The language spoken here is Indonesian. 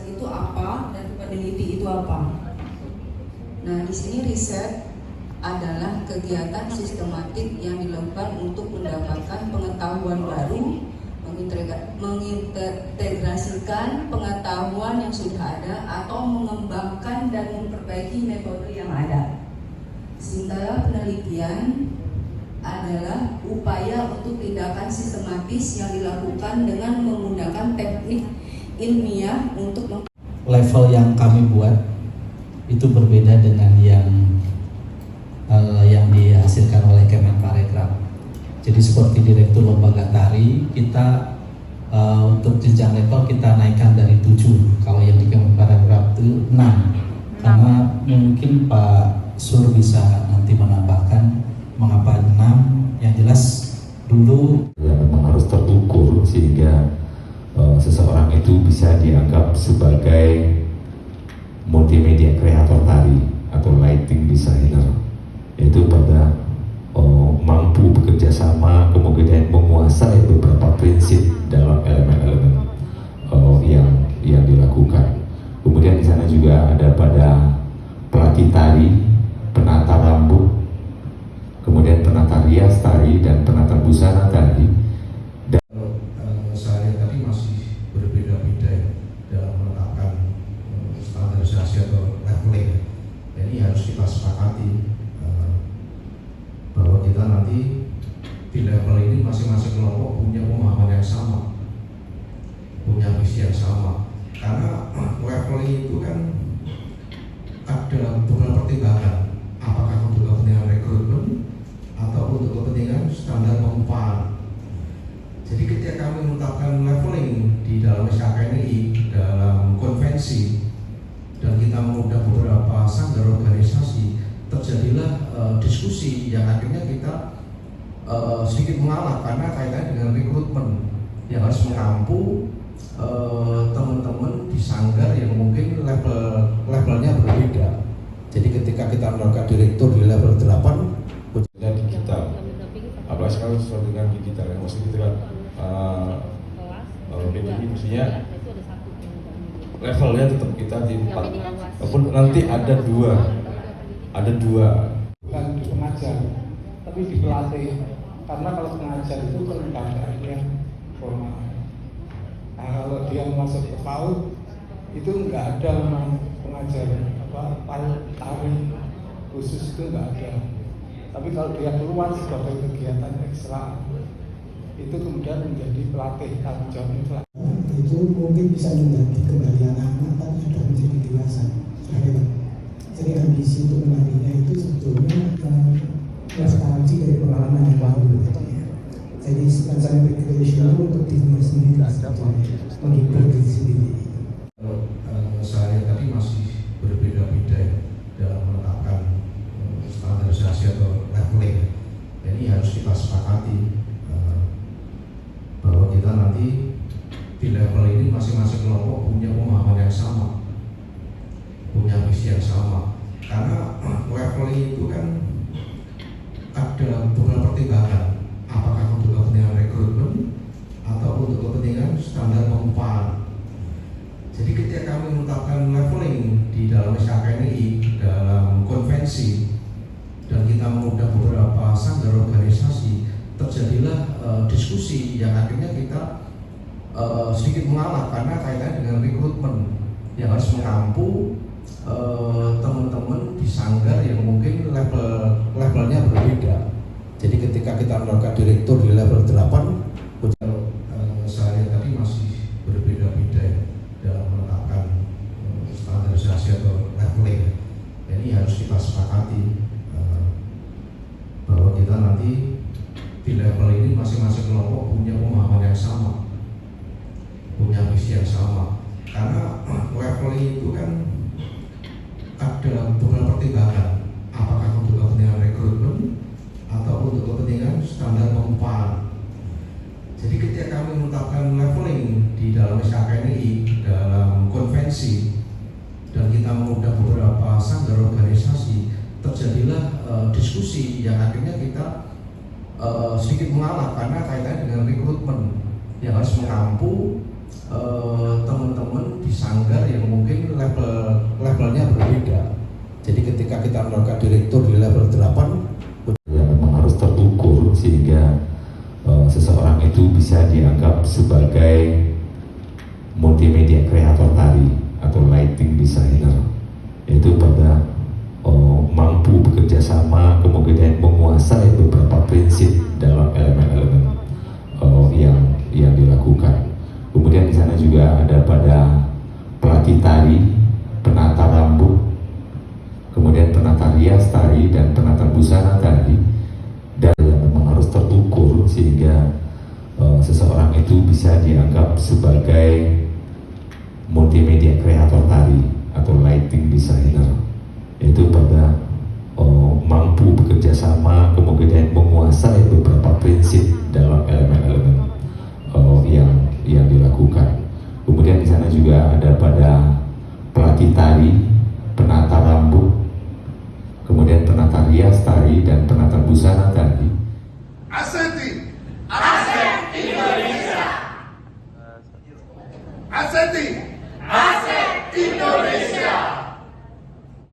riset itu apa dan peneliti itu apa. Nah, di sini riset adalah kegiatan sistematik yang dilakukan untuk mendapatkan pengetahuan baru, mengintegrasikan pengetahuan yang sudah ada atau mengembangkan dan memperbaiki metode yang ada. Sementara penelitian adalah upaya untuk tindakan sistematis yang dilakukan dengan menggunakan teknik ilmiah untuk level yang kami buat itu berbeda dengan yang dihasilkan oleh Kemenparekraf. Jadi seperti Direktur Lembaga Tari, kita untuk jenjang level kita naikkan dari 7, kalau yang di Kemenparekraf itu 6. Karena mungkin Pak Sur bisa nanti menambahkan mengapa 6. Yang jelas dulu ya memang harus terukur sehingga seseorang itu bisa dianggap sebagai multimedia kreator tari atau lighting designer, yaitu pada mampu bekerja sama, kemudian menguasai beberapa prinsip dalam elemen-elemen yang dilakukan. Kemudian di sana juga ada pada pelatih tari, penata rambut, kemudian penata rias tari dan penata busana tari. Saya tadi masih berbeda-beda ya dalam menetapkan standarisasi atau leveling. Ini harus kita sepakati bahwa kita nanti di level ini masing-masing kelompok punya pemahaman yang sama, punya visi yang sama. Karena leveling itu kan ada beberapa pertimbangan, apakah untuk kepentingan rekrutmen atau untuk kepentingan standar pengupahan. Jadi ketika kami menetapkan leveling di dalam SKKNI, dalam konvensi, dan kita mengundang beberapa sanggar organisasi, terjadilah diskusi yang akhirnya kita sedikit mengalah karena kaitannya dengan rekrutmen yang harus mengampu teman-teman di sanggar yang mungkin levelnya berbeda. Jadi ketika kita melakukan direktur di level 8 dan digital, apalagi sekarang sesuai dengan digital yang maksudnya kita PDI mestinya levelnya tetap kita di 4, walaupun nanti ada dua bukan di pengajar tapi di pelatih, karena kalau pengajar itu kelembagaan formal. Nah, kalau dia masuk ke PAUD itu nggak ada memang pengajar tari khusus, itu nggak ada. Tapi kalau dia keluar sebagai kegiatan ekstra itu kemudian menjadi pelatih, tanggung jawab itu mungkin bisa menjadi kembali anak-anak tapi sudah menjadi dewasa. Jadi ambisi untuk menarinya itu sebetulnya nostalgia dari pengalaman yang lalu. Jadi semacam recreational untuk dirinya sendiri, menghibur diri sendiri. Saya tadi masih berbeda-beda ya dalam menetapkan standarisasi atau leveling. Ini harus kita sepakati bahwa kita nanti di level ini masing-masing kelompok punya pemahaman yang sama, punya visi yang sama. Karena leveling itu kan ada beberapa pertimbangan, apakah untuk kepentingan rekrutmen atau untuk kepentingan standar pengupahan. Jadi ketika kami menetapkan leveling di dalam SKKNI, dalam konvensi, dan kita mengundang beberapa sanggar organisasi, terjadilah diskusi yang akhirnya kita sedikit mengalah karena kaitannya dengan rekrutmen yang harus mengampu teman-teman di sanggar yang mungkin levelnya berbeda. Jadi ketika kita melakukan direktur di level 8, saya tadi masih berbeda-beda ya dalam menetapkan standarisasi atau leveling. Ini harus kita sepakati bahwa kita nanti di level ini masing-masing kelompok punya pemahaman yang sama, punya visi yang sama. Karena leveling itu kan ada beberapa pertimbangan, apakah untuk kepentingan rekrutmen atau untuk kepentingan standar pengupahan. Jadi ketika kami menetapkan leveling di dalam SKKNI, dalam konvensi, dan kita mengundang beberapa sanggar organisasi, terjadilah diskusi yang akhirnya kita sedikit mengalah karena kaitannya dengan rekrutmen yang harus mengampu teman-teman di sanggar yang kita melakukan direktur di level 8 yang memang harus terukur sehingga seseorang itu bisa dianggap sebagai multimedia kreator tari atau lighting designer, yaitu pada mampu bekerja sama, kemudian menguasai beberapa prinsip dalam elemen-elemen yang dilakukan. Kemudian di sana juga ada pada pelatih tari, penata rambut, kemudian penata rias tari dan penata busana tari, dan yang memang harus terukur sehingga seseorang itu bisa dianggap sebagai multimedia kreator tari atau lighting designer, yaitu pada mampu bekerja sama, kemudian menguasai beberapa prinsip dalam elemen-elemen yang dilakukan. Kemudian di sana juga ada pada pelatih tari, penata rambut, kemudian penata rias tari dan penata busana tari. Asenti Indonesia. Asenti Indonesia.